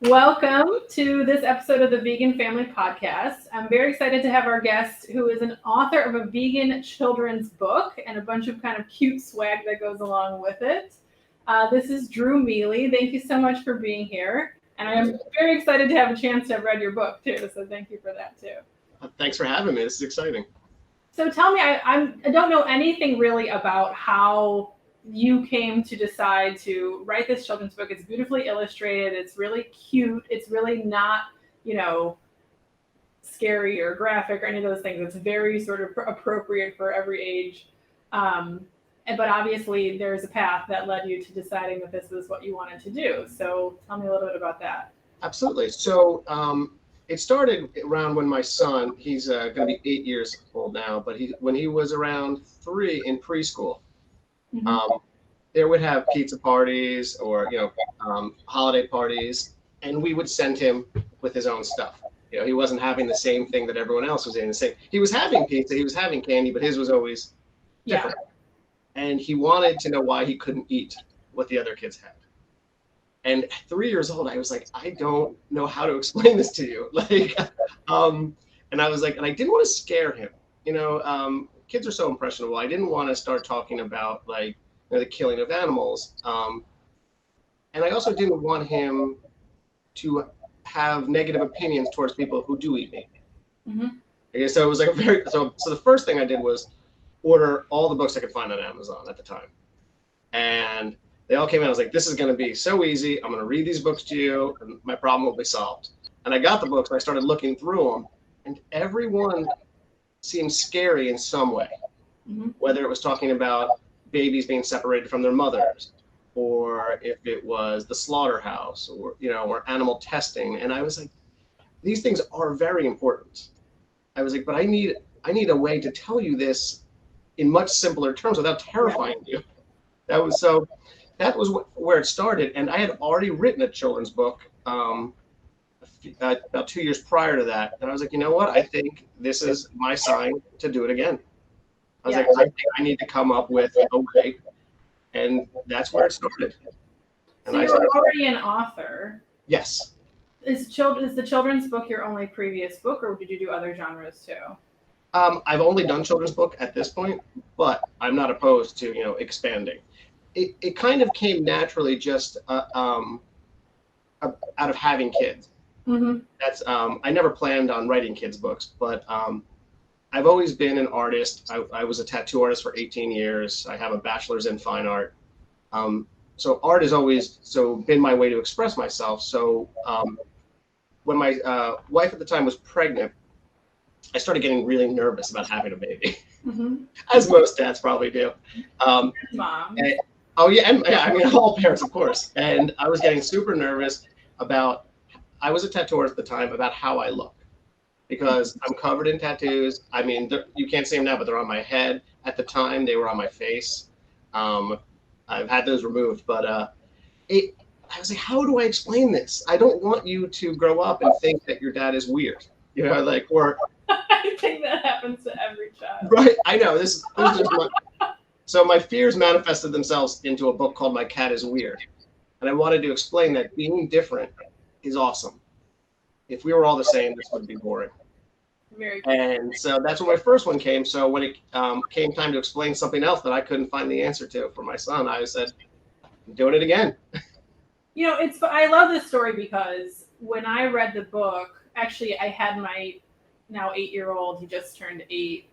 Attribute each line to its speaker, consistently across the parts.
Speaker 1: Welcome to this episode of the Vegan Family Podcast. I'm very excited to have our guest, who is an author of a vegan children's book and a bunch of kind of cute swag that goes along with it. This is Drew Miele. Thank you so much for being here. And I am very excited to have a chance to have read your book too. So thank you for that too.
Speaker 2: Thanks for having me. This is exciting.
Speaker 1: So tell me, I don't know anything really about how you came to decide to write this children's book. It's beautifully illustrated. It's really cute. It's really not, scary or graphic or any of those things. It's very sort of appropriate for every age. But obviously there's a path that led you to deciding that this was what you wanted to do. So tell me a little bit about that.
Speaker 2: Absolutely. So it started around when my son, he's going to be 8 years old now, but when he was around 3 in preschool, there would have pizza parties or, holiday parties, and we would send him with his own stuff. He wasn't having the same thing that everyone else was in. He was having pizza, he was having candy, but his was always different. Yeah. And he wanted to know why he couldn't eat what the other kids had. And at 3 years old, I was like, I don't know how to explain this to you. And I was like, and I didn't want to scare him. Kids are so impressionable. I didn't want to start talking about the killing of animals. And I also didn't want him to have negative opinions towards people who do eat meat. Okay, so it was like so the first thing I did was order all the books I could find on Amazon at the time. And they all came in. I was like, this is going to be so easy. I'm going to read these books to you, and my problem will be solved. And I got the books, and I started looking through them, and everyone seemed scary in some way, whether it was talking about babies being separated from their mothers, or if it was the slaughterhouse, or or animal testing. And I was like, these things are very important. I was like, but I need a way to tell you this in much simpler terms without terrifying you. That was where it started. And I had already written a children's book about 2 years prior to that. And I was like, you know what? I think this is my sign to do it again. I was like, I think I need to come up with a way. And that's where it started.
Speaker 1: And so you're already an author.
Speaker 2: Yes.
Speaker 1: Is the children's book your only previous book, or did you do other genres too?
Speaker 2: I've only done children's book at this point, but I'm not opposed to, expanding. It kind of came naturally just out of having kids. That's I never planned on writing kids' books, but I've always been an artist. I was a tattoo artist for 18 years. I have a bachelor's in fine art. So art has always been my way to express myself. So when my wife at the time was pregnant, I started getting really nervous about having a baby, as most dads probably do.
Speaker 1: Mom.
Speaker 2: And I mean, all parents, of course. And I was getting super nervous about, I was a tattoo artist at the time, about how I look. Because I'm covered in tattoos. I mean, you can't see them now, but they're on my head. At the time, they were on my face. I've had those removed. But I was like, how do I explain this? I don't want you to grow up and think that your dad is weird. Or...
Speaker 1: I think that happens to every child.
Speaker 2: Right, I know. This is So my fears manifested themselves into a book called My Cat is Weird. And I wanted to explain that being different is awesome. If we were all the same, this would be boring.
Speaker 1: Very cool.
Speaker 2: And so that's when my first one came. So when it came time to explain something else that I couldn't find the answer to for my son, I said, I'm doing it again.
Speaker 1: I love this story because when I read the book, actually I had my now 8-year-old, he just turned 8,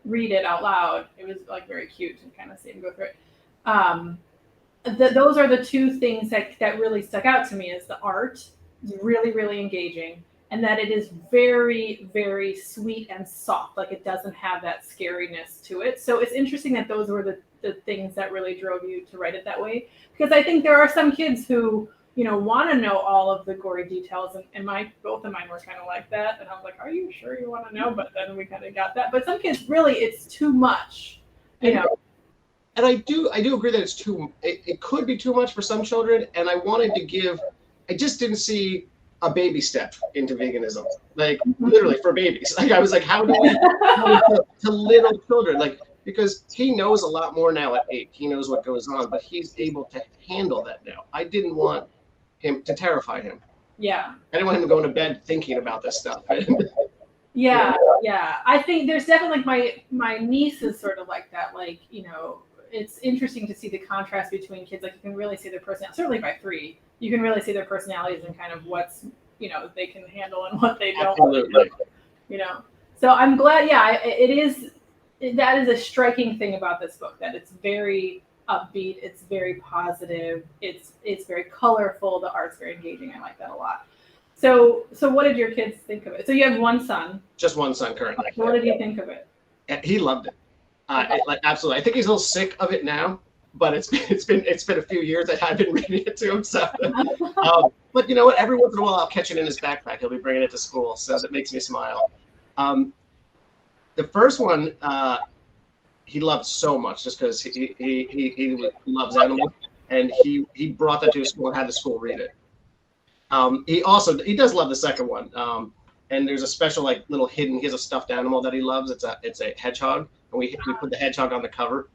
Speaker 1: read it out loud. It was very cute to kind of see him go through it. Those are the two things that really stuck out to me, is the art is really, really engaging, and that it is very, very sweet and soft. It doesn't have that scariness to it. So it's interesting that those were the things that really drove you to write it that way, because I think there are some kids who want to know all of the gory details, and both of mine were kind of like that, and I was like, are you sure you want to know? But then we kind of got that. But some kids, really, it's too much, And
Speaker 2: I do agree that it could be too much for some children, and I just didn't see a baby step into veganism, literally for babies. I was like, how do we to little children? Because he knows a lot more now at 8. He knows what goes on, but he's able to handle that now. I didn't want him to terrify him.
Speaker 1: Yeah.
Speaker 2: I didn't want him going to bed thinking about this stuff.
Speaker 1: Yeah, yeah. I think there's definitely like my niece is sort of like that. Like, you know, it's interesting to see the contrast between kids. Like you can really see their personality. Certainly by 3, you can really see their personalities and kind of what's, you know, they can handle and what they don't.
Speaker 2: Absolutely.
Speaker 1: You know. So I'm glad. Yeah, it is. That is a striking thing about this book, that it's very upbeat. It's very positive. It's very colorful. The art's very engaging. I like that a lot. So what did your kids think of it? So you have one son.
Speaker 2: Just one son currently.
Speaker 1: So what did he think of it?
Speaker 2: He loved it. Like absolutely. I think he's a little sick of it now, but it's been a few years that I've been reading it to him. So, but you know what? Every once in a while, I'll catch it in his backpack. He'll be bringing it to school, so that makes me smile. The first one he loved so much, just because he loves animals, and he brought that to his school and had the school read it. He does love the second one. And there's a special like little hidden. He has a stuffed animal that he loves. It's a hedgehog, and we put the hedgehog on the cover.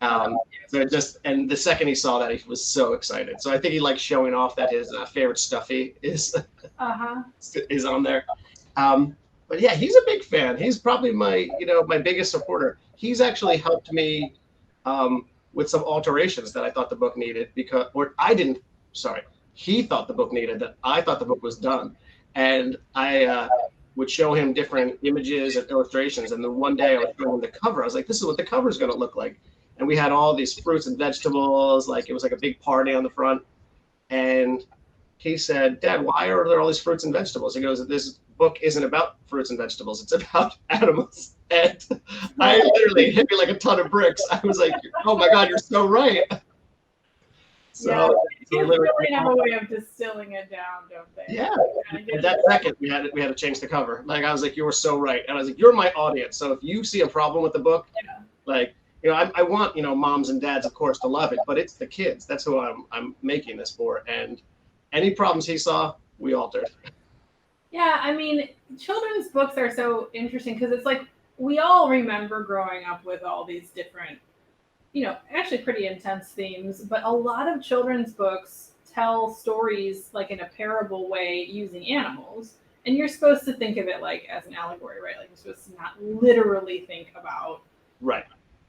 Speaker 2: And the second he saw that, he was so excited. So I think he likes showing off that his favorite stuffy is on there. But yeah, he's a big fan. He's probably my biggest supporter. He's actually helped me with some alterations that I thought the book needed he thought the book needed that I thought the book was done. And I would show him different images and illustrations. And then one day I was showing him the cover. I was like, this is what the cover is going to look like. And we had all these fruits and vegetables. Like it was like a big party on the front. And he said, Dad, why are there all these fruits and vegetables? He goes, this book isn't about fruits and vegetables. It's about animals. And I literally hit me like a ton of bricks. I was like, oh my God, you're so right.
Speaker 1: So kids really have a way of distilling it down, don't they?
Speaker 2: Yeah. And that second, we had to change the cover. Like I was like, you were so right, and I was like, you're my audience. So if you see a problem with the book, like I want moms and dads, of course, to love it, but it's the kids. That's who I'm making this for. And any problems he saw, we altered.
Speaker 1: Yeah, I mean, children's books are so interesting because it's like we all remember growing up with all these different, actually pretty intense themes, but a lot of children's books tell stories like in a parable way using animals. And you're supposed to think of it like as an allegory, right? Like you're supposed to not literally think about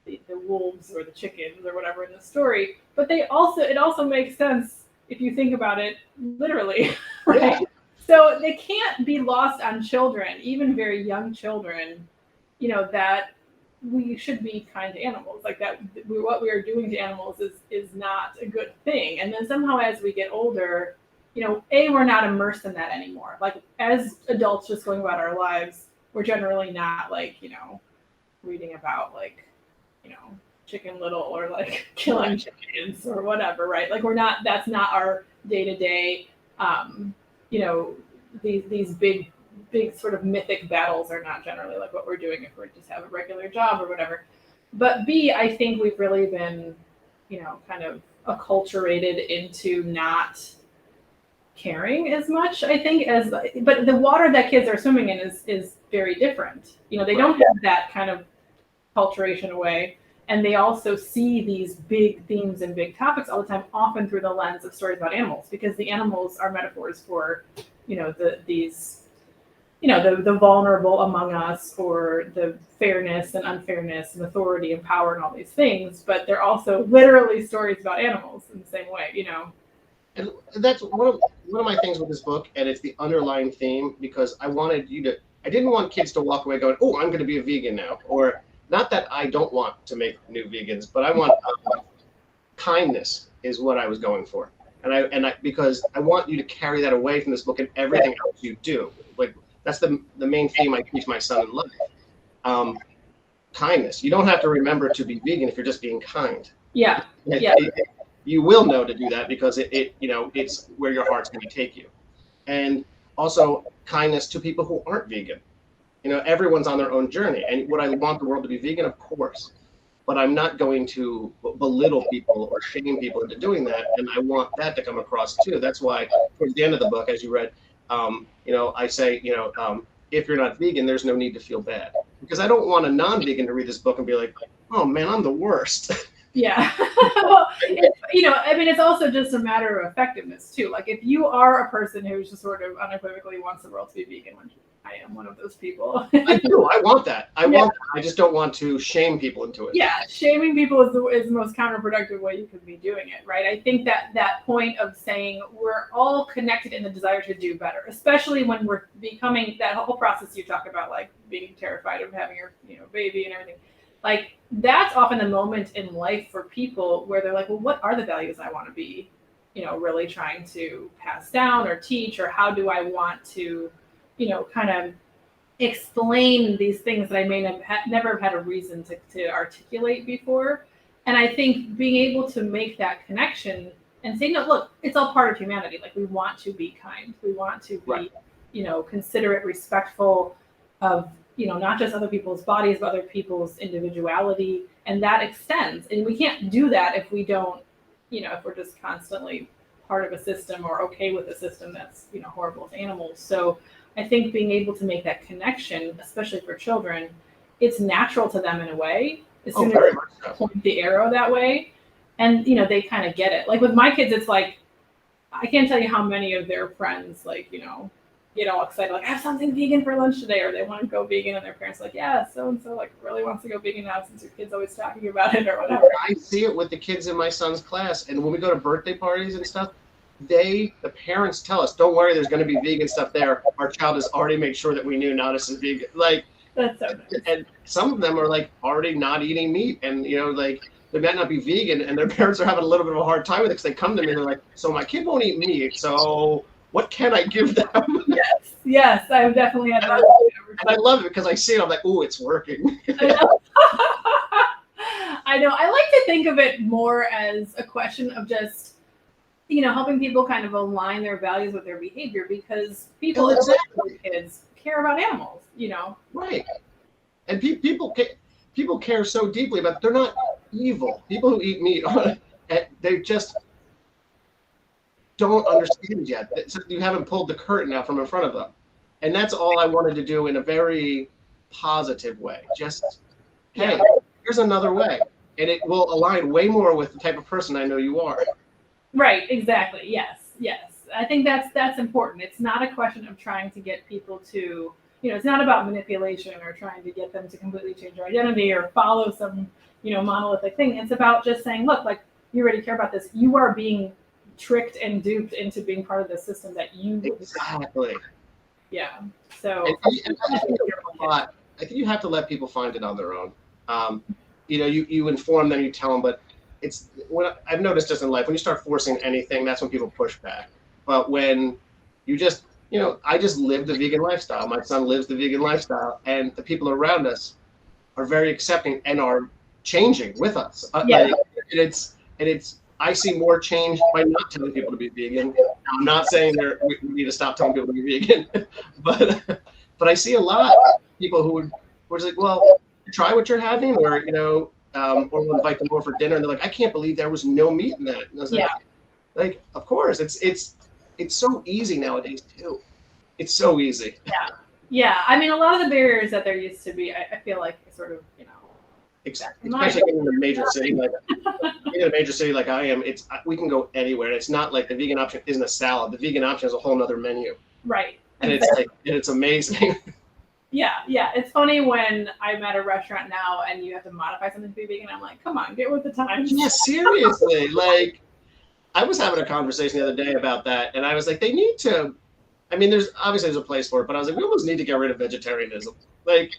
Speaker 1: the wolves or the chickens or whatever in the story. But it also makes sense if you think about it literally, right? Yeah. So they can't be lost on children, even very young children, that we should be kind to animals, like that what we are doing to animals is not a good thing. And then somehow as we get older, we're not immersed in that anymore. Like as adults just going about our lives, we're generally not like, reading about like, Chicken Little or like killing chickens or whatever, right? Like that's not our day-to-day, these big sort of mythic battles are not generally like what we're doing if we just have a regular job or whatever. But B, I think we've really been, kind of acculturated into not caring as much, I think, but the water that kids are swimming in is very different. They don't have that kind of acculturation away. And they also see these big themes and big topics all the time, often through the lens of stories about animals, because the animals are metaphors for, the vulnerable among us, or the fairness and unfairness and authority and power and all these things. But they're also literally stories about animals in the same way,
Speaker 2: And that's one of my things with this book, and it's the underlying theme, because I didn't want kids to walk away going, oh, I'm going to be a vegan now, or not that I don't want to make new vegans, but I want kindness is what I was going for. And I because I want you to carry that away from this book and everything else you do. Like that's the main theme I teach my son in life. Kindness. You don't have to remember to be vegan if you're just being kind.
Speaker 1: Yeah.
Speaker 2: You will know to do that because it's where your heart's going to take you. And also kindness to people who aren't vegan. Everyone's on their own journey. And would I want the world to be vegan? Of course. But I'm not going to belittle people or shame people into doing that. And I want that to come across too. That's why towards the end of the book, as you read, I say, if you're not vegan, there's no need to feel bad. Because I don't want a non-vegan to read this book and be like, oh man, I'm the worst.
Speaker 1: Yeah. Well, I mean, it's also just a matter of effectiveness too. Like if you are a person who's just sort of unequivocally wants the world to be vegan, which I am one of those people.
Speaker 2: I do. I want that. I want that. I just don't want to shame people into it.
Speaker 1: Yeah, shaming people is the most counterproductive way you could be doing it, right? I think that point of saying we're all connected in the desire to do better, especially when we're becoming that whole process you talk about, like being terrified of having your baby and everything. Like that's often the moment in life for people where they're like, well, what are the values I want to be, really trying to pass down or teach, or how do I want to, kind of explain these things that I may never have had a reason to articulate before. And I think being able to make that connection and say, no, look, it's all part of humanity. Like we want to be kind. We want to be,
Speaker 2: Right.
Speaker 1: Considerate, respectful of, not just other people's bodies, but other people's individuality. And that extends. And we can't do that if we don't, if we're just constantly part of a system or okay with a system that's, horrible to animals. So I think being able to make that connection, especially for children, it's natural to them in a way. As soon as you point the arrow that way, and they kind of get it. Like with my kids, it's like I can't tell you how many of their friends, like get all excited, like I have something vegan for lunch today, or they want to go vegan, and their parents are like, yeah, so and so like really wants to go vegan now since your kid's always talking about it or whatever.
Speaker 2: I see it with the kids in my son's class, and when we go to birthday parties and stuff. The parents tell us, don't worry, there's going to be vegan stuff there. Our child has already made sure that we knew now this is vegan. Like,
Speaker 1: that's so nice.
Speaker 2: And some of them are like already not eating meat, and like they might not be vegan, and their parents are having a little bit of a hard time with it because they come to me and they're like, so my kid won't eat meat, so what can I give them?
Speaker 1: Yes, I've definitely had that.
Speaker 2: And I love it because I see it, I'm like, ooh, it's working.
Speaker 1: I know. I like to think of it more as a question of just helping people kind of align their values with their behavior, because people, especially kids, care about animals,
Speaker 2: Right. And people care so deeply, but they're not evil. People who eat meat, they just don't understand yet. You haven't pulled the curtain out from in front of them. And that's all I wanted to do in a very positive way. Just, hey, here's another way. And it will align way more with the type of person I know you are.
Speaker 1: Right, exactly. Yes. I think that's important. It's not a question of trying to get people to, it's not about manipulation or trying to get them to completely change their identity or follow some, monolithic thing. It's about just saying, look, like you already care about this. You are being tricked and duped into being part of the system that you
Speaker 2: exactly.
Speaker 1: Yeah. So
Speaker 2: I think you have to let people find it on their own. You inform them, you tell them, but it's what I've noticed just in life, when you start forcing anything, that's when people push back. But when you just, I just live the vegan lifestyle. My son lives the vegan lifestyle, and the people around us are very accepting and are changing with us. I see more change by not telling people to be vegan. I'm not saying we need to stop telling people to be vegan, but I see a lot of people who were just like, well, try what you're having, or or we'll invite them over for dinner, and they're like, I can't believe there was no meat in that. And I was like, of course, it's so easy nowadays too. It's so easy.
Speaker 1: Yeah. I mean, a lot of the barriers that there used to be, I feel like sort of,
Speaker 2: Exactly. Especially in a major city like I am, we can go anywhere, and it's not like the vegan option isn't a salad. The vegan option is a whole other menu.
Speaker 1: Right.
Speaker 2: And it's amazing.
Speaker 1: Yeah. It's funny when I'm at a restaurant now and you have to modify something to be vegan. I'm like, come on, get with the times.
Speaker 2: Yeah, seriously. Like, I was having a conversation the other day about that, and I was like, they need to. I mean, there's a place for it, but I was like, we almost need to get rid of vegetarianism. Like,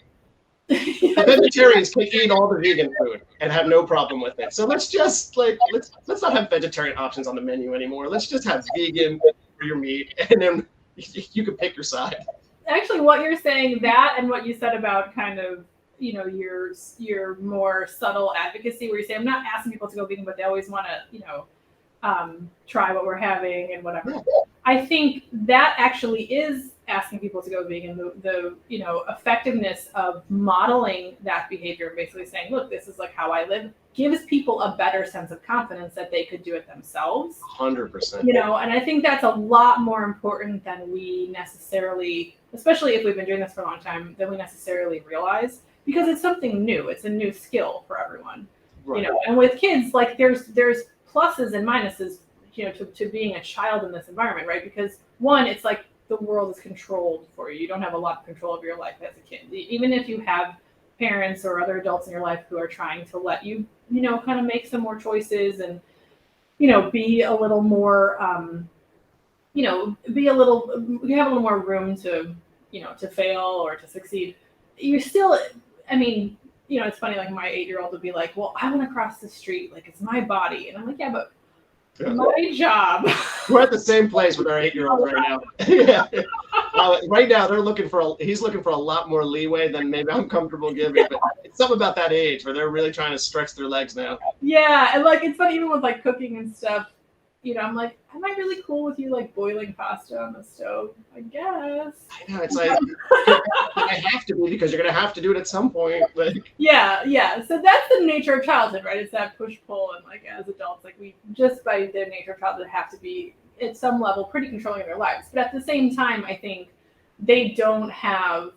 Speaker 2: the vegetarians can eat all the vegan food and have no problem with it. So let's just let's not have vegetarian options on the menu anymore. Let's just have vegan for your meat, and then you can pick your side.
Speaker 1: Actually, what you're saying, that and what you said about kind of your more subtle advocacy, where you say, I'm not asking people to go vegan, but they always want to try what we're having and whatever. Yeah. I think that actually is asking people to go vegan. The effectiveness of modeling that behavior, basically saying, look, this is like how I live, gives people a better sense of confidence that they could do it themselves.
Speaker 2: 100%.
Speaker 1: And I think that's a lot more important than we necessarily, especially if we've been doing this for a long time, than we necessarily realize, because it's something new. It's a new skill for everyone.
Speaker 2: Right.
Speaker 1: You know, and with kids, like there's pluses and minuses, you know, to being a child in this environment, right? Because one, it's like the world is controlled for you. You don't have a lot of control of your life as a kid. Even if you have parents or other adults in your life who are trying to let you, you know, kind of make some more choices and, you know, be a little more, you know, you have a little more room to, you know, to fail or to succeed. You're still, I mean, you know, it's funny, like my 8-year-old would be like, well, I want to cross the street. Like, it's my body. And I'm like, yeah, but my job.
Speaker 2: We're at the same place with our 8-year-old right now. Yeah. Right now, he's looking for a lot more leeway than maybe I'm comfortable giving. But it's something about that age where they're really trying to stretch their legs now.
Speaker 1: Yeah, and like it's funny, even with like cooking and stuff. You know, I'm like, am I really cool with you like boiling pasta on the stove? I guess.
Speaker 2: I know, it's like I have to be because you're gonna have to do it at some point. Like,
Speaker 1: yeah. So that's the nature of childhood, right? It's that push pull, and like as adults, like we just by the nature of childhood have to be at some level pretty controlling of their lives. But at the same time, I think they don't have,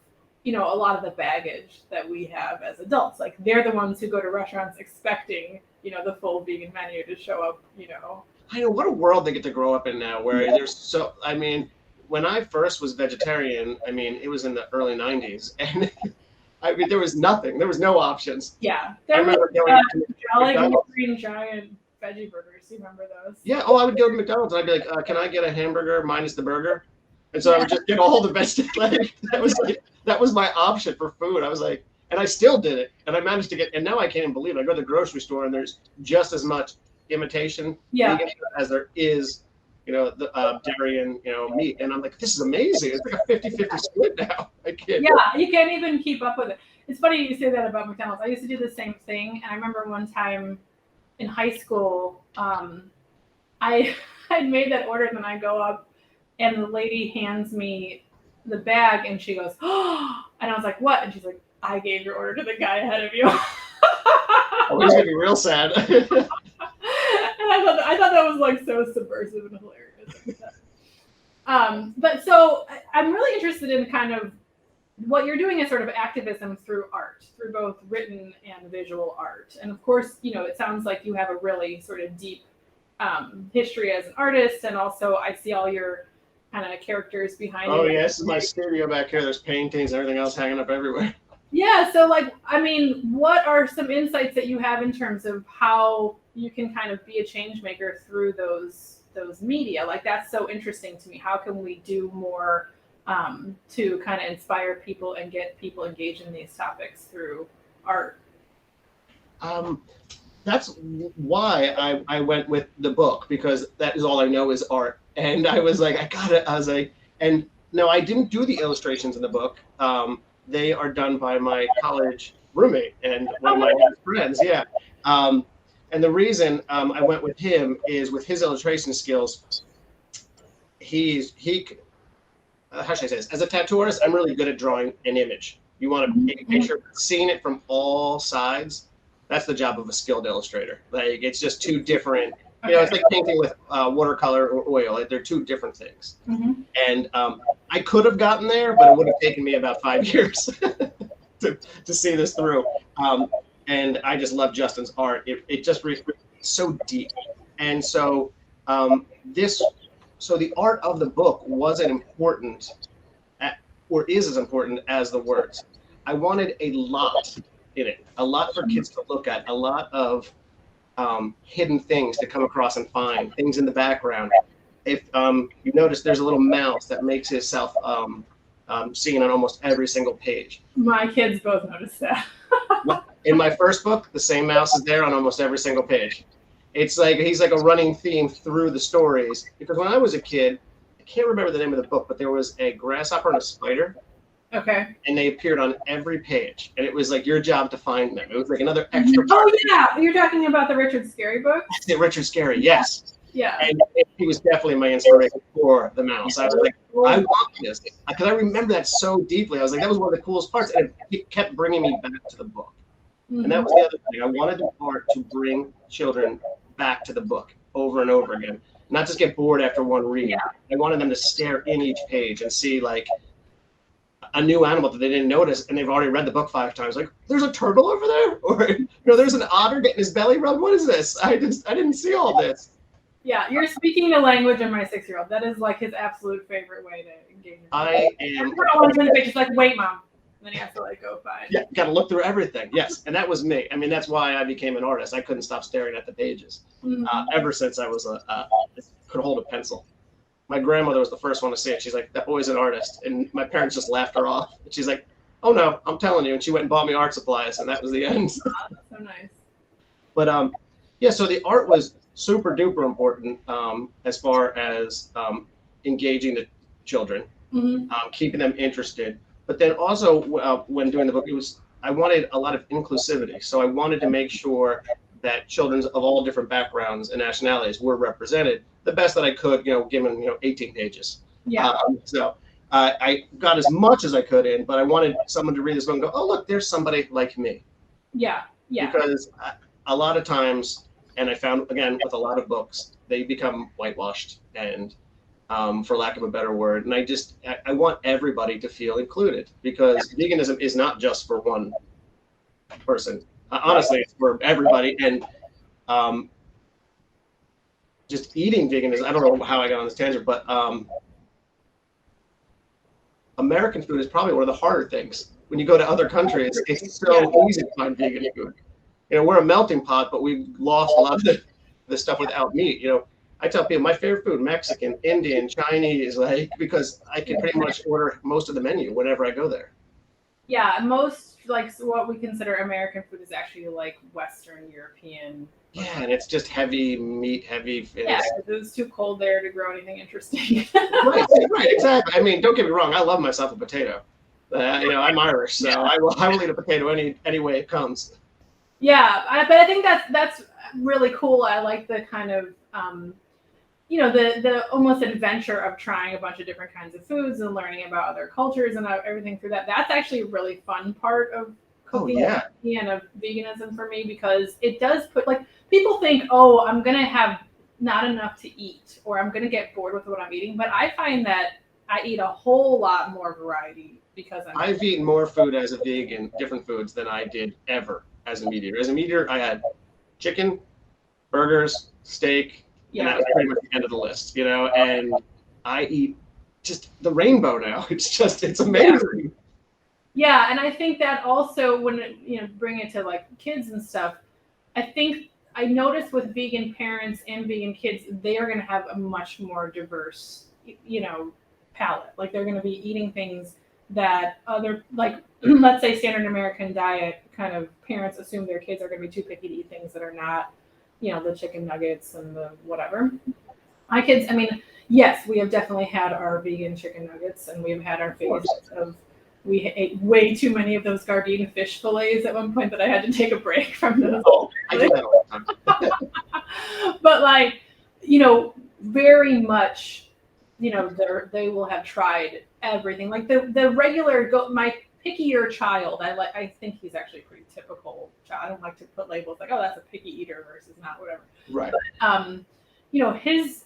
Speaker 1: you know, a lot of the baggage that we have as adults. Like they're the ones who go to restaurants expecting, you know, the full vegan menu to show up, you know.
Speaker 2: I know, what a world they get to grow up in now where there's so, I mean, when I first was vegetarian, I mean, it was in the early 90s and I mean, there was nothing, there was no options.
Speaker 1: Yeah.
Speaker 2: I remember going to
Speaker 1: Jolly Green Giant veggie burgers. You remember those?
Speaker 2: Yeah. Oh, I would go to McDonald's and I'd be like, can I get a hamburger minus the burger? And so I would just get all the vegetables. Like, that was my option for food. I was like, and I still did it. And I managed to get, and now I can't even believe it. I go to the grocery store and there's just as much imitation vegan as there is, you know, the dairy and, you know, meat. And I'm like, this is amazing. It's like a 50-50 split now. I can't.
Speaker 1: Yeah, you can't even keep up with it. It's funny you say that about McDonald's. I used to do the same thing. And I remember one time in high school, I made that order and then I go up and the lady hands me the bag and she goes, oh, and I was like, what? And she's like, I gave your order to the guy ahead of you.
Speaker 2: Oh, he's gonna be real sad.
Speaker 1: And I thought that was like so subversive and hilarious. But so I'm really interested in kind of what you're doing is sort of activism through art, through both written and visual art. And of course, you know, it sounds like you have a really sort of deep history as an artist. And also I see all your kind of characters behind you.
Speaker 2: Oh, yeah, this is my studio back here. There's paintings and everything else hanging up everywhere.
Speaker 1: Yeah, so like, I mean, what are some insights that you have in terms of how you can kind of be a change maker through those media? Like, that's so interesting to me. How can we do more to kind of inspire people and get people engaged in these topics through art?
Speaker 2: That's why I went with the book, because that is all I know is art. And I was like, and no, I didn't do the illustrations in the book. They are done by my college roommate and one of my best friends. Yeah. And the reason I went with him is with his illustration skills, how should I say this? As a tattoo artist, I'm really good at drawing an image. You want to make a picture, seeing it from all sides. That's the job of a skilled illustrator. Like, it's just two different, you know, it's like painting with watercolor or oil. Like, they're two different things. Mm-hmm. And I could have gotten there, but it would have taken me about 5 years to see this through. And I just love Justin's art. It just so deep. And so so the art of the book wasn't important, or is as important as the words. I wanted a lot in it, a lot for kids to look at, a lot of hidden things to come across and find, things in the background. If you notice, there's a little mouse that makes himself seen on almost every single page.
Speaker 1: My kids both noticed that.
Speaker 2: In my first book, the same mouse is there on almost every single page. It's like he's like a running theme through the stories. Because when I was a kid, I can't remember the name of the book, but there was a grasshopper and a spider.
Speaker 1: Okay.
Speaker 2: And they appeared on every page, and it was like your job to find them. It was like another extra.
Speaker 1: Oh yeah, you're talking about the Richard Scarry book.
Speaker 2: That's it, Richard Scarry. Yes.
Speaker 1: Yeah.
Speaker 2: And he was definitely my inspiration for the mouse. I was like, I want this, because I remember that so deeply. I was like, that was one of the coolest parts, and it kept bringing me back to the book. Mm-hmm. And that was the other thing. I wanted the art to bring children back to the book over and over again, not just get bored after one read. Yeah. I wanted them to stare in each page and see, like, a new animal that they didn't notice, and they've already read the book 5 times. Like, there's a turtle over there, or there's an otter getting his belly rubbed. What is this? I didn't see all this.
Speaker 1: Yeah, you're speaking the language of my 6-year-old. That is like his absolute favorite way to engage.
Speaker 2: I am.
Speaker 1: She's like, wait, mom. And then he has to like go find.
Speaker 2: Yeah, got to look through everything. Yes, and that was me. I mean, that's why I became an artist. I couldn't stop staring at the pages ever since I was could hold a pencil. My grandmother was the first one to see it. She's like, that boy's an artist. And my parents just laughed her off. And she's like, oh no, I'm telling you. And she went and bought me art supplies, and that was the end.
Speaker 1: Oh, that's so nice.
Speaker 2: But yeah, so the art was super duper important as far as engaging the children, keeping them interested. But then also when doing the book, I wanted a lot of inclusivity. So I wanted to make sure that children of all different backgrounds and nationalities were represented the best that I could, given 18 pages.
Speaker 1: Yeah.
Speaker 2: So I got as much as I could in, but I wanted someone to read this book and go, oh look, there's somebody like me.
Speaker 1: Yeah. Yeah.
Speaker 2: Because a lot of times, and I found again with a lot of books, they become whitewashed and for lack of a better word. And I want everybody to feel included, because veganism is not just for one person. Honestly, it's for everybody. And just eating veganism, I don't know how I got on this tangent, but American food is probably one of the harder things. When you go to other countries, it's so easy to find vegan food. We're a melting pot, but we've lost a lot of the stuff without meat. I tell people my favorite food, Mexican, Indian, Chinese, because I can pretty much order most of the menu whenever I go there.
Speaker 1: Yeah, most what we consider American food is actually like Western European.
Speaker 2: Yeah, and it's just heavy meat, heavy.
Speaker 1: Yeah, because it's too cold there to grow anything interesting.
Speaker 2: right, exactly. I mean, don't get me wrong. I love myself a potato. I'm Irish, so I will eat a potato any way it comes.
Speaker 1: Yeah, but I think that's really cool. I like the kind of the almost adventure of trying a bunch of different kinds of foods and learning about other cultures and everything through that. That's actually a really fun part of cooking and of veganism for me, because it does put, people think, oh, I'm going to have not enough to eat, or I'm going to get bored with what I'm eating. But I find that I eat a whole lot more variety because
Speaker 2: I've eaten more food as a vegan, different foods, than I did ever as a meat eater. As a meat eater, I had chicken, burgers, steak, and that was pretty much the end of the list, and I eat just the rainbow now. It's amazing.
Speaker 1: Yeah, and I think that also when bring it to kids and stuff, I think I noticed with vegan parents and vegan kids, they are going to have a much more diverse, palate. They're going to be eating things that other, let's say standard American diet kind of parents assume their kids are going to be too picky to eat things that are not, the chicken nuggets and the whatever. My kids, yes, we have definitely had our vegan chicken nuggets, and we've had our favorites of. We ate way too many of those Gardein fish fillets at one point that I had to take a break from those.
Speaker 2: I do that all the time.
Speaker 1: But very much, they will have tried everything. The regular my pickier child, I think he's actually pretty typical child. I don't like to put labels oh, that's a picky eater versus not, whatever.
Speaker 2: Right.
Speaker 1: But his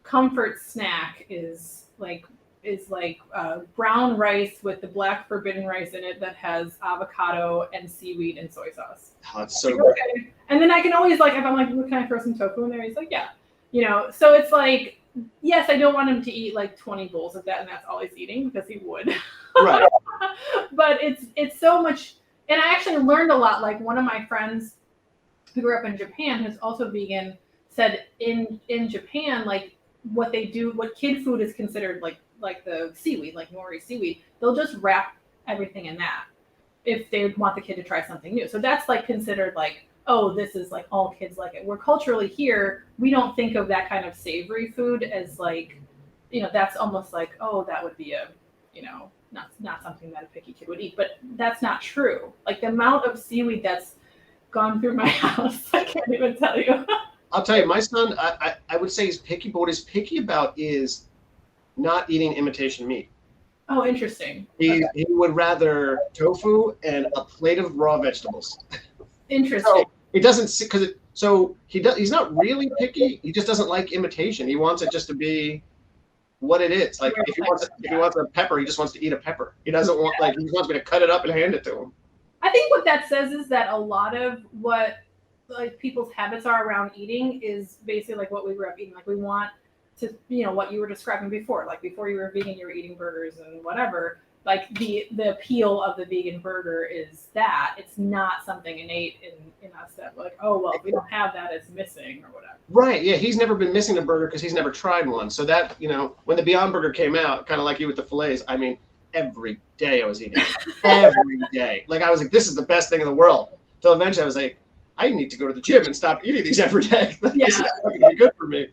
Speaker 1: comfort snack is brown rice with the black forbidden rice in it that has avocado and seaweed and soy sauce.
Speaker 2: Oh, it's so good.
Speaker 1: Okay. And then I can always if I'm can I throw some tofu in there? He's like, yeah. So it's yes, I don't want him to eat 20 bowls of that and that's all he's eating, because he would.
Speaker 2: Right.
Speaker 1: But it's so much, and I actually learned a lot. One of my friends who grew up in Japan, who's also vegan, said in Japan, what they do, what kid food is considered like the seaweed, nori seaweed, they'll just wrap everything in that if they want the kid to try something new. So that's considered oh, this is all kids like it. Where culturally here, we don't think of that kind of savory food as that's almost oh, that would be a, not something that a picky kid would eat. But that's not true. The amount of seaweed that's gone through my house, I can't even tell you.
Speaker 2: I'll tell you, my son, I would say he's picky, but what he's picky about is not eating imitation meat.
Speaker 1: Oh, interesting.
Speaker 2: He would rather tofu and a plate of raw vegetables.
Speaker 1: Interesting.
Speaker 2: So it doesn't, he's not really picky. He just doesn't like imitation. He wants it just to be what it is. Like if he wants a pepper, he just wants to eat a pepper. He doesn't want like he wants me to cut it up and hand it to him.
Speaker 1: I think what that says is that a lot of what like people's habits are around eating is basically like what we grew up eating. Like we want to, you know, what you were describing before. Like before you were vegan, you were eating burgers and whatever. Like the appeal of the vegan burger is that it's not something innate in us that like, oh well, if we don't have that, it's missing or whatever.
Speaker 2: Right. Yeah. He's never been missing a burger because he's never tried one. So that, you know, when the Beyond Burger came out, kind of like you with the fillets, I mean, every day I was eating it. Every day. Like I was like, this is the best thing in the world. Till eventually I was like, I need to go to the gym and stop eating these every day. This is not going to be good for me.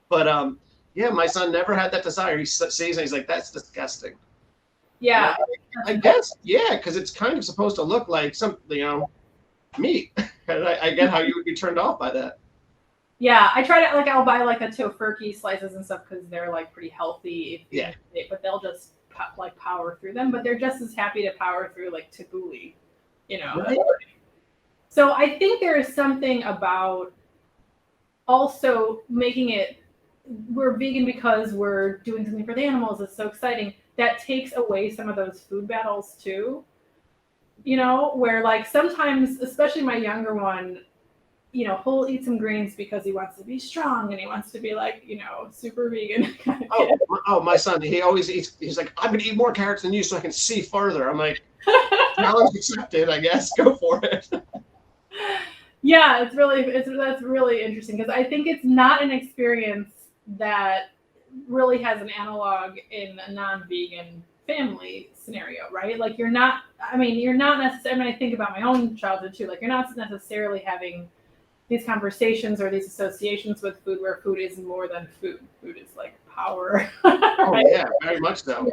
Speaker 2: But yeah, my son never had that desire. He sees and he's like, that's disgusting.
Speaker 1: Yeah.
Speaker 2: I guess, yeah, because it's kind of supposed to look like some, you know, meat. And I get how you would be turned off by that.
Speaker 1: Yeah, I try to like I'll buy like a tofurkey slices and stuff because they're like pretty healthy.
Speaker 2: Yeah.
Speaker 1: But they'll just like power through them. But they're just as happy to power through like tabbouleh, you know.
Speaker 2: Right.
Speaker 1: So I think there is something about also making it. We're vegan because we're doing something for the animals. It's so exciting. That takes away some of those food battles too. You know, where like sometimes, especially my younger one, you know, he'll eat some greens because he wants to be strong and he wants to be like, you know, super vegan.
Speaker 2: My son, he always eats, he's like, I'm going to eat more carrots than you so I can see further. I'm like, challenge accepted, I guess. Go for it.
Speaker 1: Yeah, that's really interesting because I think it's not an experience that really has an analog in a non-vegan family scenario, right? Like you're not necessarily, I mean, I think about my own childhood too, like you're not necessarily having these conversations or these associations with food where food is more than food. Food is like power.
Speaker 2: Right? Oh yeah, very much so.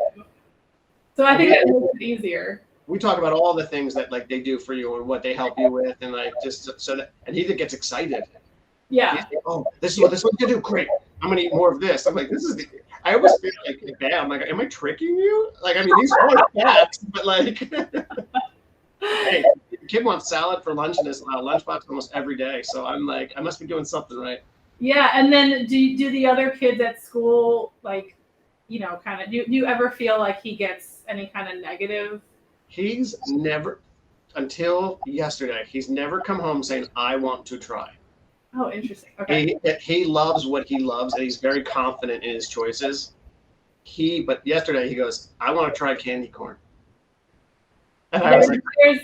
Speaker 1: So I think that makes it easier.
Speaker 2: We talk about all the things that like they do for you and what they help you with, and like just so that, and he gets excited.
Speaker 1: Yeah.
Speaker 2: Like, oh, this is what this one's gonna do. Great. I'm gonna eat more of this. I'm like, this is the. I always feel like bad. I'm like, am I tricking you? Like, I mean, these are facts, but like, hey, the kid wants salad for lunch in his lunchbox almost every day. So I'm like, I must be doing something right.
Speaker 1: Yeah, and then do the other kids at school like, you know, kind of do you ever feel like he gets any kind of negative?
Speaker 2: He's never, until yesterday, he's never come home saying, I want to try.
Speaker 1: Oh, interesting. Okay.
Speaker 2: He loves what he loves, and he's very confident in his choices. But yesterday he goes, I want to try candy corn. And I was like,
Speaker 1: there's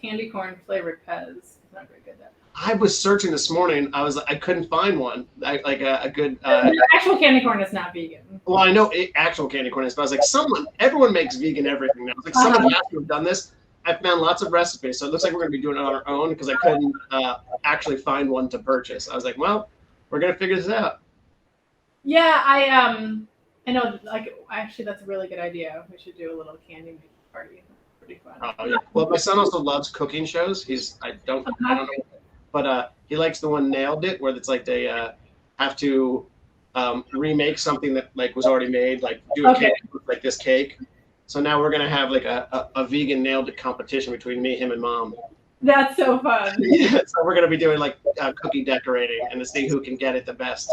Speaker 1: candy corn flavored Pez. It's not very good though.
Speaker 2: I was searching this morning. I couldn't find one. Like a good.
Speaker 1: Actual candy corn is not vegan.
Speaker 2: Well, I know actual candy corn is, but I was like, everyone makes vegan everything now. I was like, someone has to have done this. I found lots of recipes, so it looks like we're going to be doing it on our own because I couldn't actually find one to purchase. I was like, well, we're going to figure this out.
Speaker 1: Yeah, I know. Like, actually, that's a really good idea. We should do a little candy party. Pretty fun.
Speaker 2: Oh yeah. Well, my son also loves cooking shows. I don't know, but he likes the one Nailed It, where it's like they have to remake something that like was already made, like do a cake like this cake. So now we're gonna have like a vegan Nailed It competition between me, him, and Mom.
Speaker 1: That's so fun.
Speaker 2: Yeah, so we're gonna be doing like cookie decorating and to see who can get it the best.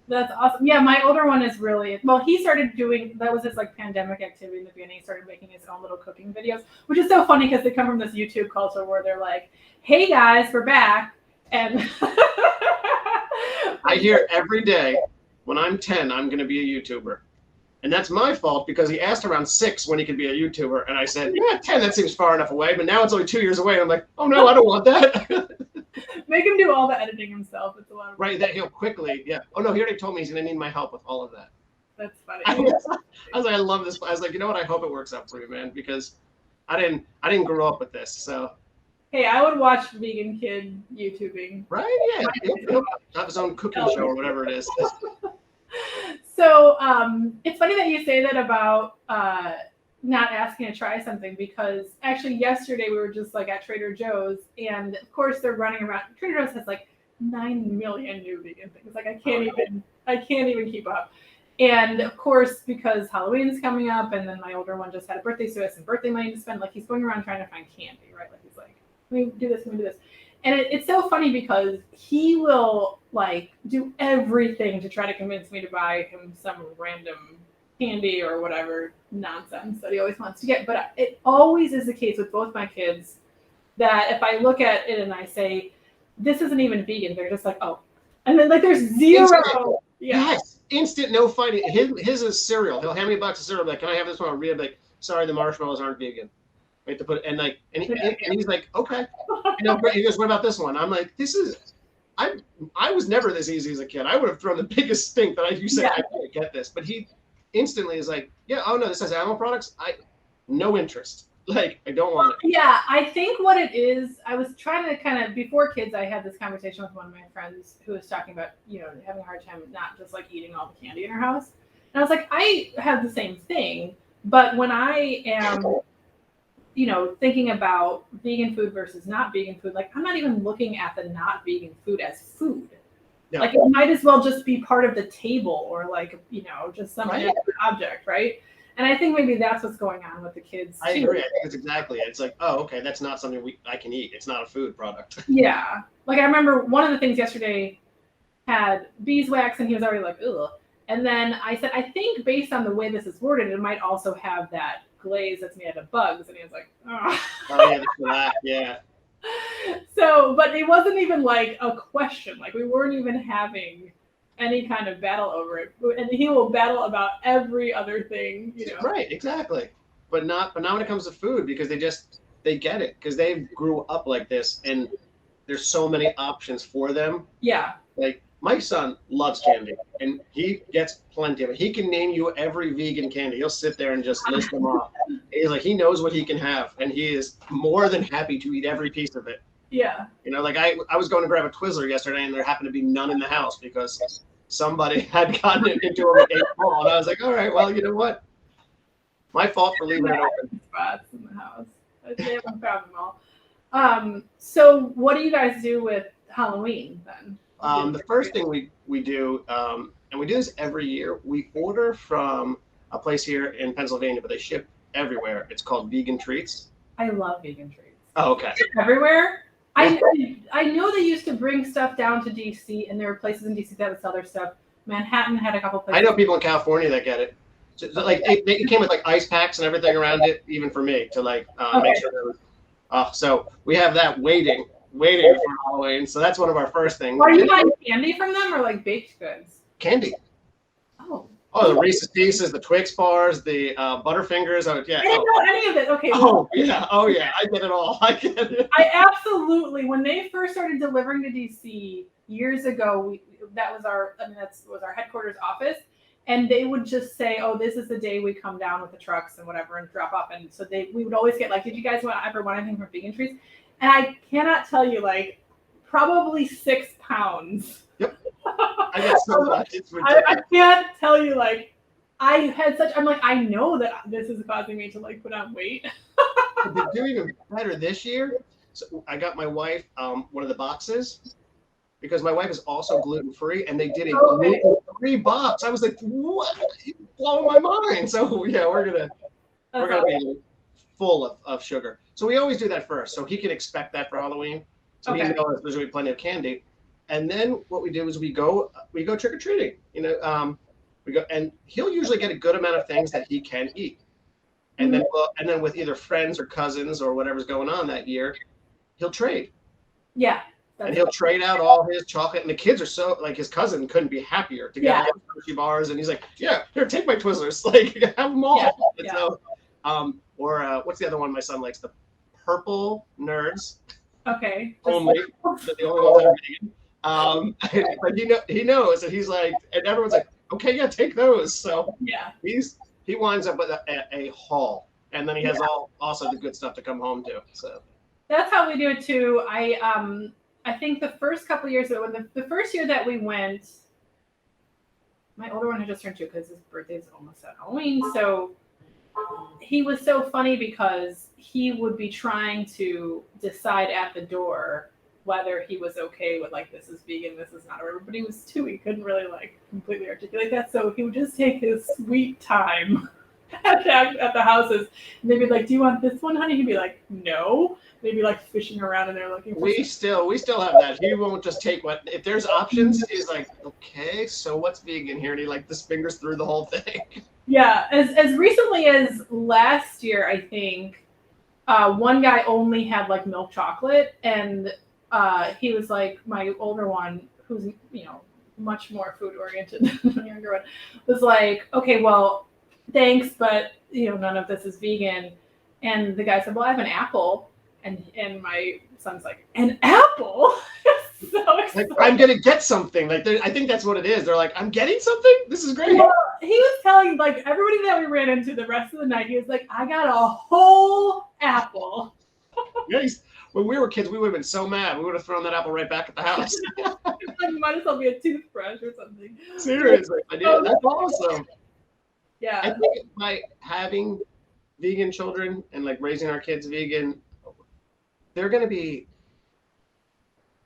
Speaker 1: That's awesome. Yeah, my older one is really well. He started doing that was his like pandemic activity in the beginning. He started making his own little cooking videos, which is so funny because they come from this YouTube culture where they're like, "Hey guys, we're back," and
Speaker 2: I hear every day when I'm 10, I'm gonna be a YouTuber. And that's my fault because he asked around 6 when he could be a YouTuber. And I said, yeah, 10, that seems far enough away. But now it's only 2 years away. And I'm like, oh, no, I don't want that.
Speaker 1: Make him do all the editing himself. It's a lot of
Speaker 2: right, that he'll quickly, yeah. Oh, no, he already told me he's going to need my help with all of that.
Speaker 1: That's funny.
Speaker 2: I was like, I love this. I was like, you know what? I hope it works out for you, man, because I didn't grow up with this. So.
Speaker 1: Hey, I would watch vegan kid YouTubing.
Speaker 2: Right, yeah. He'll have his own cooking show or whatever it is.
Speaker 1: So it's funny that you say that about not asking to try something because actually yesterday we were just like at Trader Joe's and of course they're running around. Trader Joe's has like 9 million new vegan things. Like I can't even keep up. And of course because Halloween's coming up and then my older one just had a birthday, so he has some birthday money to spend. Like he's going around trying to find candy, right? Like he's like, let me do this, let me do this. And it's so funny because he will like do everything to try to convince me to buy him some random candy or whatever nonsense that he always wants to get. But it always is the case with both my kids that if I look at it and I say, this isn't even vegan, they're just like, oh. And then like there's zero.
Speaker 2: Instant. Yes, instant, no fighting. His is cereal. He'll hand me a box of cereal. Like, can I have this one? I'll read it. Like, sorry, the marshmallows aren't vegan. I have to put it, and he's like, okay. He goes, what about this one? I'm like, I was never this easy as a kid. I would have thrown the biggest stink that you said, I can't get this. But he instantly is like, yeah, oh no, this has animal products. No interest. Like, I don't want it.
Speaker 1: Yeah, I think what it is, I was trying to kind of, before kids, I had this conversation with one of my friends who was talking about, having a hard time not just like eating all the candy in her house. And I was like, I have the same thing, but when I am, thinking about vegan food versus not vegan food, like I'm not even looking at the not vegan food as food. No. Like it might as well just be part of the table or like, just some object, right? And I think maybe that's what's going on with the kids.
Speaker 2: I agree. I think it's exactly it. It's like, oh, okay, that's not something I can eat. It's not a food product.
Speaker 1: Yeah. Like I remember one of the things yesterday had beeswax and he was already like, ugh. And then I said, I think based on the way this is worded, it might also have that glaze that's made out of bugs. And he was like, oh.
Speaker 2: Oh, yeah, that's black. Yeah.
Speaker 1: So, but it wasn't even like a question. Like we weren't even having any kind of battle over it, and he will battle about every other thing,
Speaker 2: Right, exactly. But not when it comes to food, because they get it, because they grew up like this, and there's so many options for them.
Speaker 1: Yeah.
Speaker 2: Like my son loves candy, and he gets plenty of it. He can name you every vegan candy. He'll sit there and just list them off. He's like, he knows what he can have, and he is more than happy to eat every piece of it.
Speaker 1: Yeah.
Speaker 2: Like I was going to grab a Twizzler yesterday, and there happened to be none in the house because somebody had gotten it into him at 8 ball, and I was like, all right, well, you know what? My fault for leaving it open.
Speaker 1: Spots in the house. They haven't found them all. So what do you guys do with Halloween then?
Speaker 2: The first thing we do, and we do this every year, we order from a place here in Pennsylvania, but they ship everywhere. It's called Vegan Treats.
Speaker 1: I love vegan treats.
Speaker 2: Oh, okay.
Speaker 1: Everywhere? I know they used to bring stuff down to DC, and there were places in DC that would sell their stuff. Manhattan had a couple places.
Speaker 2: I know people in California that get it. So like it came with like ice packs and everything around it, even for me to like make sure there was. So we have that waiting for Halloween. So that's one of our first things.
Speaker 1: Are you buying candy from them or like baked goods?
Speaker 2: Candy.
Speaker 1: Oh,
Speaker 2: the Reese's Pieces, the Twix bars, the Butterfingers. Yeah.
Speaker 1: I didn't know any of it. Okay.
Speaker 2: Oh yeah. I get it all. I get it.
Speaker 1: I absolutely. When they first started delivering to DC years ago, that was our headquarters office, and they would just say, "Oh, this is the day we come down with the trucks and whatever and drop off." And so we would always get like, "Did you guys ever want anything from Vegan Treats?" And I cannot tell you, like, probably 6 pounds.
Speaker 2: Yep. I get so much. It's ridiculous.
Speaker 1: I can't tell you, like, I'm like, I know that this is causing me to like put on weight.
Speaker 2: They're doing even better this year. So I got my wife one of the boxes because my wife is also gluten-free, and they did a gluten-free box. I was like, what? You're blowing my mind. So yeah, we're gonna be full of sugar. So we always do that first, so he can expect that for Halloween. So he knows there's gonna be plenty of candy. And then what we do is we go trick or treating. We go, and he'll usually get a good amount of things that he can eat. And then with either friends or cousins or whatever's going on that year, he'll trade.
Speaker 1: Yeah.
Speaker 2: And he'll trade out all his chocolate. And the kids are so, like, his cousin couldn't be happier to get all the Hershey bars. And he's like, yeah, here, take my Twizzlers. Like, have them all. Yeah. So, what's the other one my son likes? The purple nerds.
Speaker 1: Okay.
Speaker 2: Only. The only ones that are vegan. But he knows, and he's like, and everyone's like, okay, yeah, take those. So
Speaker 1: yeah,
Speaker 2: he winds up with a haul, and then he has also the good stuff to come home to. So
Speaker 1: that's how we do it too. I think the first couple of years, when the first year that we went, my older one had just turned 2 because his birthday is almost at Halloween. So he was so funny because he would be trying to decide at the door whether he was okay with like, this is vegan, this is not, but he was 2. He couldn't really like completely articulate that. So he would just take his sweet time at the houses. And they'd be like, "Do you want this one, honey?" He'd be like, "No." They'd be like fishing around and they're looking for
Speaker 2: We still have that. He won't just take what if there's options. He's like, okay, so what's vegan here? And he like just fingers through the whole thing.
Speaker 1: Yeah, as recently as last year, I think one guy only had like milk chocolate, and he was like, my older one, who's much more food oriented than the younger one, was like, okay, well, thanks, but none of this is vegan. And the guy said, well, I have an apple, and my son's like, an apple? So excited.
Speaker 2: Like, I'm gonna get something. Like, I think that's what it is. They're like, I'm getting something. This is great.
Speaker 1: Well, he was telling like everybody that we ran into the rest of the night. He was like, I got a whole apple.
Speaker 2: Nice. When we were kids, we would have been so mad. We would have thrown that apple right back at the house.
Speaker 1: Like, might as well be a toothbrush or something.
Speaker 2: Seriously, I did. That's awesome.
Speaker 1: Yeah.
Speaker 2: I think by having vegan children and like raising our kids vegan, they're going to be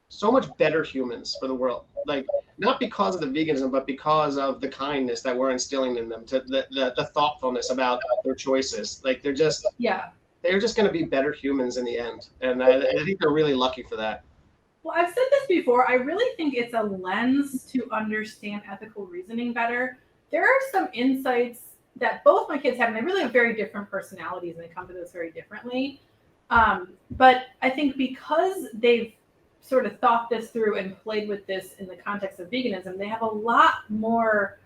Speaker 2: so much better humans for the world. Like, not because of the veganism, but because of the kindness that we're instilling in them, to the thoughtfulness about their choices. Like, they're just going to be better humans in the end. And I think they're really lucky for that.
Speaker 1: Well, I've said this before. I really think it's a lens to understand ethical reasoning better. There are some insights that both my kids have, and they really have very different personalities, and they come to this very differently. But I think because they've sort of thought this through and played with this in the context of veganism, they have a lot more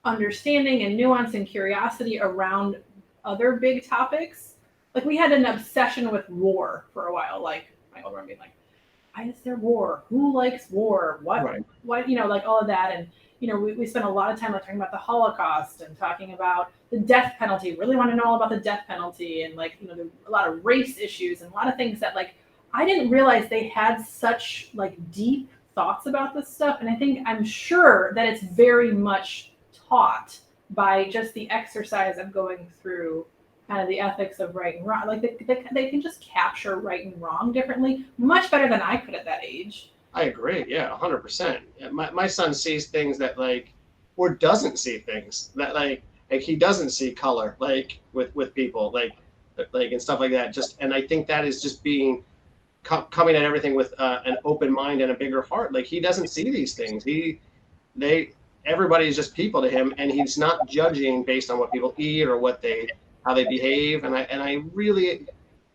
Speaker 1: understanding and nuance and curiosity around other big topics. Like, we had an obsession with war for a while. Like, my older one being like, why is there war? Who likes war? What,
Speaker 2: Right.
Speaker 1: What, like all of that. And, we spent a lot of time like talking about the Holocaust and talking about the death penalty, really want to know all about the death penalty, and like, a lot of race issues and a lot of things that like, I didn't realize they had such like deep thoughts about this stuff. And I'm sure that it's very much taught by just the exercise of going through kind of the ethics of right and wrong. Like they can just capture right and wrong differently, much better than I could at that age.
Speaker 2: I agree. Yeah, 100%. My son sees things that like, or doesn't see things that like he doesn't see color, like with people, like and stuff like that. And I think that is just being coming at everything with an open mind and a bigger heart. Like, he doesn't see these things. Everybody is just people to him, and he's not judging based on what people eat or how they behave. And I really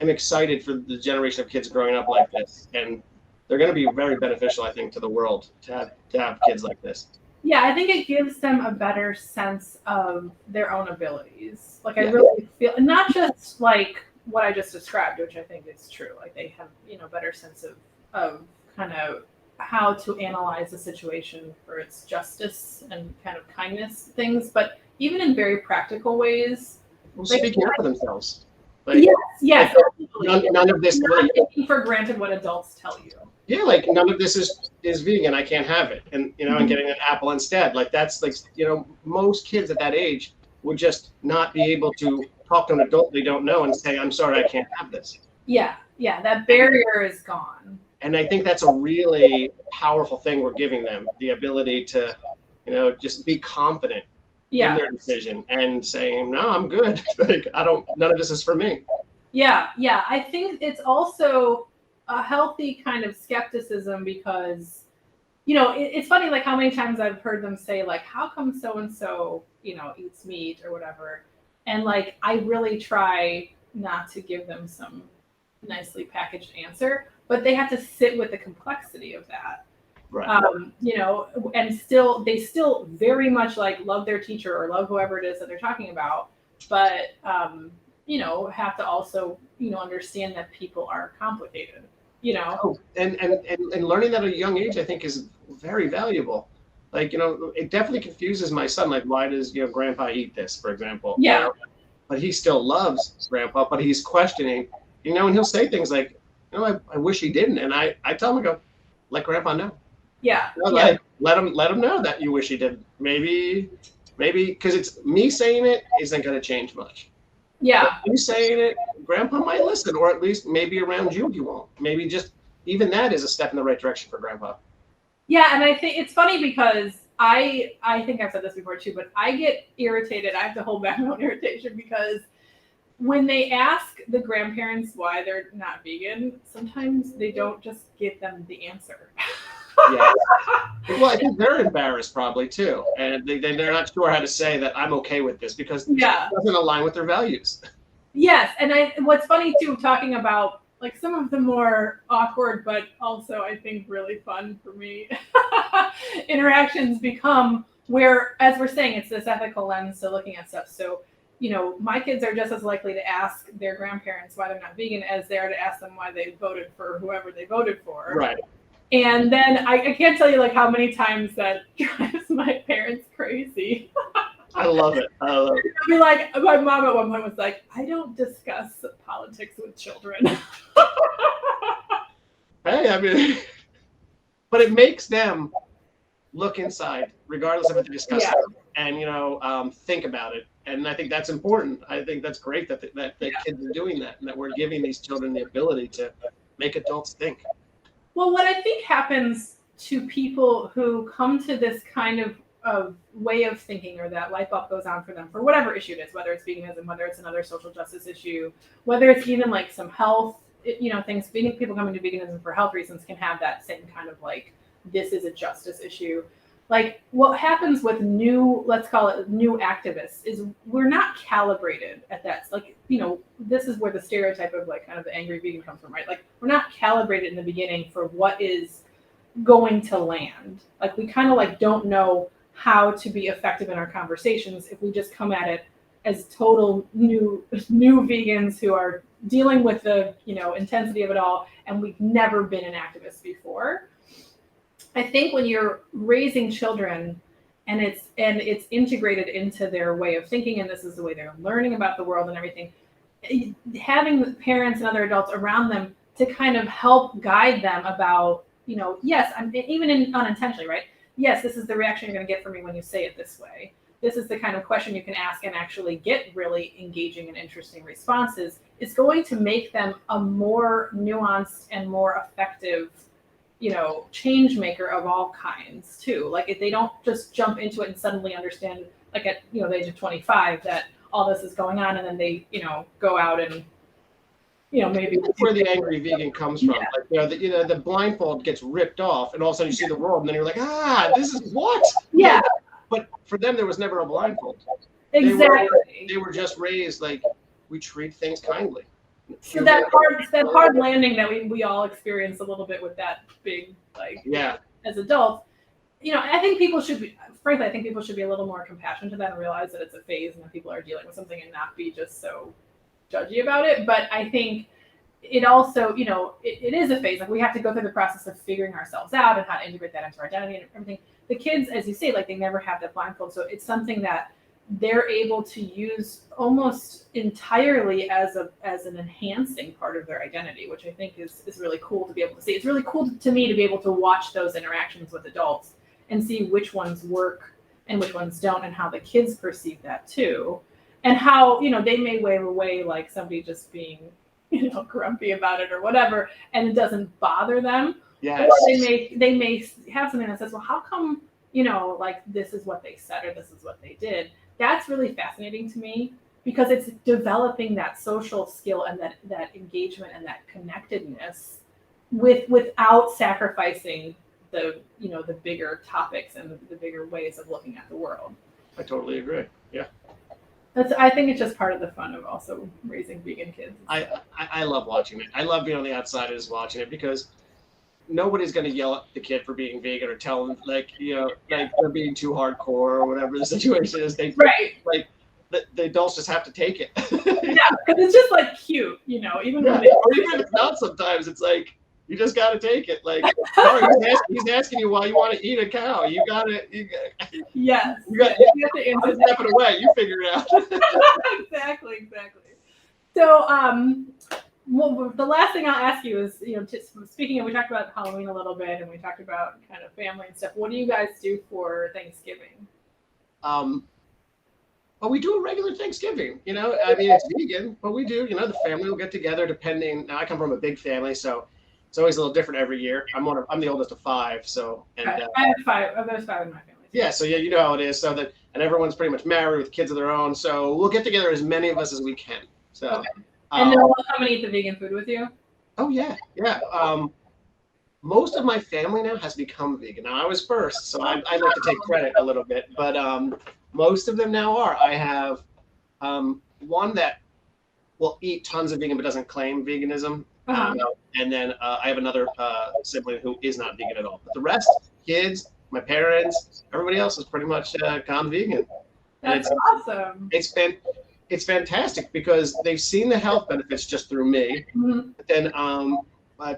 Speaker 2: am excited for the generation of kids growing up like this, and they're going to be very beneficial, I think, to the world to have kids like this.
Speaker 1: Yeah, I think it gives them a better sense of their own abilities. Like, I really feel, not just like what I just described, which I think is true. Like, they have, better sense of kind of how to analyze a situation for its justice and kind of kindness things, but even in very practical ways.
Speaker 2: Well, speaking up for themselves. Like,
Speaker 1: yes.
Speaker 2: Like, none of this.
Speaker 1: Not taking for granted what adults tell you.
Speaker 2: Yeah, like, none of this is vegan. I can't have it, and and getting an apple instead. Like, that's like, most kids at that age would just not be able to talk to an adult they don't know and say, I'm sorry, I can't have this.
Speaker 1: Yeah, that barrier is gone.
Speaker 2: And I think that's a really powerful thing we're giving them, the ability to, just be confident in their decision and saying, no, I'm good. Like, none of this is for me.
Speaker 1: Yeah. I think it's also a healthy kind of skepticism because, it's funny, like, how many times I've heard them say, like, how come so-and-so, eats meat or whatever. And like, I really try not to give them some nicely packaged answer, but they have to sit with the complexity of that.
Speaker 2: Right.
Speaker 1: And they still very much like love their teacher or love whoever it is that they're talking about, but have to also understand that people are complicated.
Speaker 2: And learning that at a young age, I think, is very valuable. Like, it definitely confuses my son. Like, why does grandpa eat this, for example?
Speaker 1: Yeah.
Speaker 2: But he still loves grandpa, but he's questioning, and he'll say things like, I wish he didn't. And I tell him, I go, let grandpa know.
Speaker 1: Yeah.
Speaker 2: Like, let him know that you wish he did. Maybe because it's me saying it isn't going to change much.
Speaker 1: Yeah.
Speaker 2: But you saying it, grandpa might listen, or at least maybe around you he won't. Maybe just even that is a step in the right direction for grandpa.
Speaker 1: Yeah, and I think it's funny because I think I've said this before too, but I get irritated. I have to hold back my own irritation because when they ask the grandparents why they're not vegan, sometimes they don't just give them the answer.
Speaker 2: Yeah. Well, I think they're embarrassed probably too, and they're not sure how to say that I'm okay with this because it doesn't align with their values.
Speaker 1: Yes, and what's funny too, talking about like some of the more awkward but also I think really fun for me interactions become where, as we're saying, it's this ethical lens to looking at stuff. So, my kids are just as likely to ask their grandparents why they're not vegan as they are to ask them why they voted for whoever they voted for.
Speaker 2: Right.
Speaker 1: And then I can't tell you like how many times that drives my parents crazy.
Speaker 2: I love it.
Speaker 1: I'll be like, my mom at one point was like, I don't discuss politics with children.
Speaker 2: Hey, I mean, but it makes them look inside, regardless of what they discuss, and think about it. And I think that's important. I think that's great that kids are doing that, and that we're giving these children the ability to make adults think.
Speaker 1: Well, what I think happens to people who come to this kind of way of thinking, or that light bulb goes on for them for whatever issue it is, whether it's veganism, whether it's another social justice issue, whether it's even like some health, things, people coming to veganism for health reasons can have that same kind of like, this is a justice issue. Like what happens with let's call it new activists, is we're not calibrated at that. Like, this is where the stereotype of like kind of the angry vegan comes from, right? Like we're not calibrated in the beginning for what is going to land. Like we kind of like don't know how to be effective in our conversations if we just come at it as total new vegans who are dealing with the intensity of it all, and we've never been an activist before. I think when you're raising children and it's integrated into their way of thinking, and this is the way they're learning about the world and everything, having parents and other adults around them to kind of help guide them about, yes, even unintentionally, right? Yes, this is the reaction you're going to get from me when you say it this way. This is the kind of question you can ask and actually get really engaging and interesting responses. It's going to make them a more nuanced and more effective, change maker of all kinds too. Like if they don't just jump into it and suddenly understand, like at the age of 25, that all this is going on, and then they go out and maybe
Speaker 2: that's where the angry vegan comes from. Like, the blindfold gets ripped off, and all of a sudden you see the world, and then you're like, this is what?
Speaker 1: Yeah.
Speaker 2: But for them, there was never a blindfold.
Speaker 1: Exactly.
Speaker 2: They were just raised like we treat things kindly.
Speaker 1: So that hard landing that we all experience a little bit with that big, as adults, I think people should be, frankly, a little more compassionate to that and realize that it's a phase and that people are dealing with something and not be just so judgy about it. But I think it also, it is a phase. Like we have to go through the process of figuring ourselves out and how to integrate that into our identity and everything. The kids, as you say, like they never have that blindfold. So it's something that they're able to use almost entirely as an enhancing part of their identity, which I think is really cool to be able to see. It's really cool to me to be able to watch those interactions with adults and see which ones work and which ones don't, and how the kids perceive that too. And how, they may wave away like somebody just being, grumpy about it or whatever, and it doesn't bother them.
Speaker 2: Yes.
Speaker 1: Or they may have something that says, well, how come, like this is what they said or this is what they did. That's really fascinating to me because it's developing that social skill and that engagement and that connectedness without sacrificing the bigger topics and the bigger ways of looking at the world.
Speaker 2: I totally agree. Yeah.
Speaker 1: I think it's just part of the fun of also raising vegan kids.
Speaker 2: I love watching it. I love being on the outside and just watching it because nobody's going to yell at the kid for being vegan or tell them like they're being too hardcore or whatever the situation is. Like the adults just have to take it.
Speaker 1: Yeah, because it's just like cute, even
Speaker 2: or even if it's not. Sometimes it's like you just got to take it. Like, sorry, he's asking you why you want to eat a cow. You got to.
Speaker 1: Yes.
Speaker 2: You have to answer. I'm stepping away. You figure it out.
Speaker 1: Exactly. So, well, the last thing I'll ask you is, speaking of, we talked about Halloween a little bit, and we talked about kind of family and stuff. What do you guys do for Thanksgiving?
Speaker 2: Well, we do a regular Thanksgiving. It's vegan, but we do. The family will get together. Depending. Now, I come from a big family, so it's always a little different every year. I'm the oldest of 5, so. And
Speaker 1: I have 5. There's 5 in my family.
Speaker 2: Yeah, so yeah, you know how it is. So that, and everyone's pretty much married with kids of their own. So we'll get together as many of us as we can. So,
Speaker 1: Okay. And they'll come and eat the vegan food with you?
Speaker 2: oh yeah, yeah. Most of my family now has become vegan. Now I was first, so I like to take credit a little bit, but most of them now are. I have one that will eat tons of vegan but doesn't claim veganism. And then I have another sibling who is not vegan at all. But the rest, kids, my parents, everybody else is pretty much gone vegan. And
Speaker 1: That's awesome.
Speaker 2: It's fantastic because they've seen the health benefits just through me.
Speaker 1: Mm-hmm.
Speaker 2: But then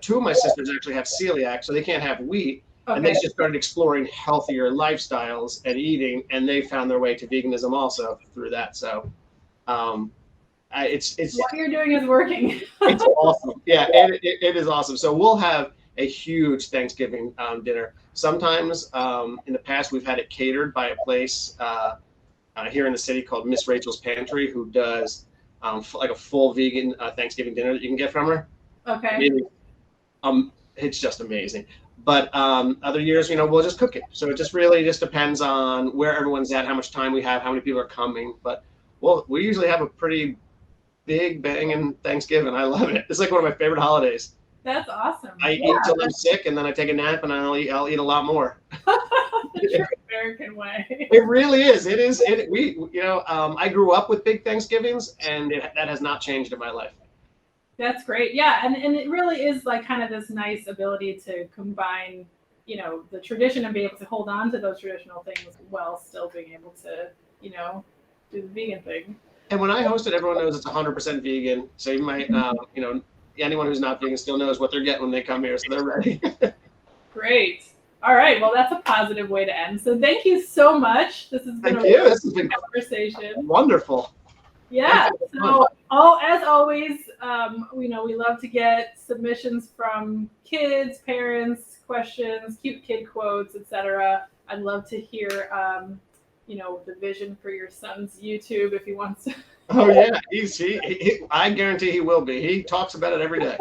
Speaker 2: two of my sisters actually have celiac, so they can't have wheat.
Speaker 1: Okay.
Speaker 2: And they just started exploring healthier lifestyles and eating, and they found their way to veganism also through that. So it's
Speaker 1: what you're doing is working.
Speaker 2: it's awesome. Yeah, it is awesome. So we'll have a huge Thanksgiving dinner. Sometimes in the past we've had it catered by a place here in the city called Miss Rachel's Pantry, who does like a full vegan Thanksgiving dinner that you can get from her.
Speaker 1: Okay.
Speaker 2: It's just amazing. But other years, we'll just cook it. So it just really just depends on where everyone's at, how much time we have, how many people are coming. But we usually have a pretty big banging Thanksgiving. I love it. It's like one of my favorite holidays.
Speaker 1: That's awesome.
Speaker 2: I eat till I'm sick, and then I take a nap, and I'll eat a lot more.
Speaker 1: The true American way.
Speaker 2: It really is. It is. I grew up with big Thanksgivings, and that has not changed in my life.
Speaker 1: That's great. Yeah, and it really is like kind of this nice ability to combine, the tradition and be able to hold on to those traditional things while still being able to, do the vegan thing.
Speaker 2: And when I host it, everyone knows it's 100% vegan. So you might, anyone who's not vegan still knows what they're getting when they come here, so they're ready.
Speaker 1: Great. All right. Well, that's a positive way to end. So thank you so much. This has been
Speaker 2: This has been
Speaker 1: conversation.
Speaker 2: Wonderful.
Speaker 1: Yeah. So as always, we love to get submissions from kids, parents, questions, cute kid quotes, etc. I'd love to hear, the vision for your son's YouTube if he wants to.
Speaker 2: Oh yeah, I guarantee he will be. He talks about it every day.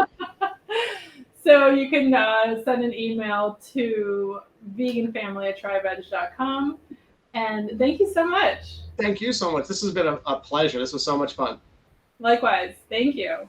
Speaker 1: So you can send an email to veganfamily@tribedge.com. And thank you so much.
Speaker 2: Thank you so much. This has been a pleasure. This was so much fun.
Speaker 1: Likewise. Thank you.